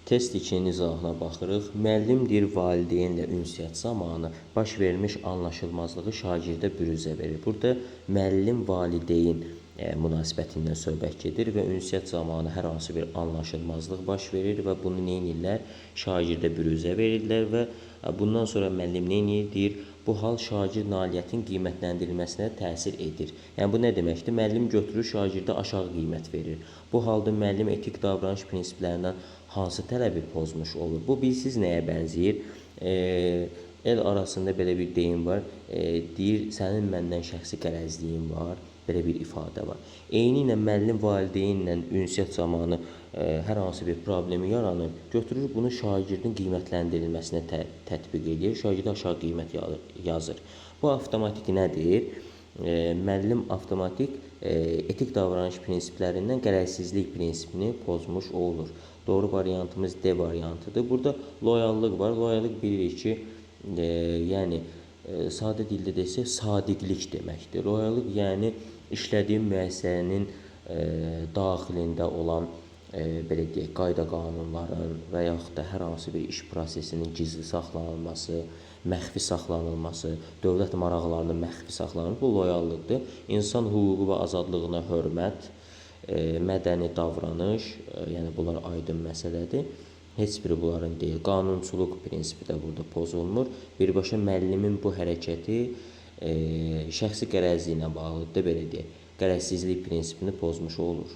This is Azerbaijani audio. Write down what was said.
Test 2-nin izahına baxırıq. Müəllim deyir, valideynlə ünsiyyət zamanı baş vermiş anlaşılmazlığı şagirdə büruzə verir. Burada müəllim valideyn münasibətindən söhbət gedir və ünsiyyət zamanı hər hansı bir anlaşılmazlıq baş verir və bunu nə edirlər? Şagirdə büruzə verirlər və bundan sonra müəllim nə edir? Deyir, bu hal şagird nailiyyətin qiymətləndirilməsinə təsir edir. Yəni bu nə deməkdir? Müəllim götürür, şagirdə aşağı qiymət verir. Bu halda müəllim etik davranış prinsiplərindən hansı tələbi pozmuş olur? Bu bilsiz nəyə bənzəyir? El arasında belə bir deyim var. Deyir, sənin məndən şəxsi qərəzliyin var. Belə bir ifadə var. Eyni ilə müəllim valideynlə ünsiyyət zamanı hər hansı bir problemi yaranır, götürür bunu şagirdin qiymətləndirilməsinə tətbiq edir. Şagirdə aşağı qiymət yazır. Bu avtomatik nədir? Müəllim avtomatik etik davranış prinsiplərindən qərəzsizlik prinsipini pozmuş olur. Doğru variantımız D variantıdır. Burada loyallıq var. Loyallıq bilirik ki, yəni sadə dildə desək, sadiqlik deməkdir. Loyallıq yəni işlədiyi müəssisənin daxilində olan belə deyək, qayda qanunların və yaxud da hər hansı bir iş prosesinin gizli saxlanılması, məxfi saxlanılması, dövlət maraqlarının məxfi saxlanılması bu loyallıqdır. İnsan hüququ və azadlığına hörmət, mədəni davranış, yəni bunlar aydın məsələdir. Heç biri bunların deyil. Qanunçuluq prinsipi də burada pozulmur. Birbaşa müəllimin bu hərəkəti şəxsi qərəzliyinə bağlıdır, belə deyək. Qərəzsizlik prinsipini pozmuş olur.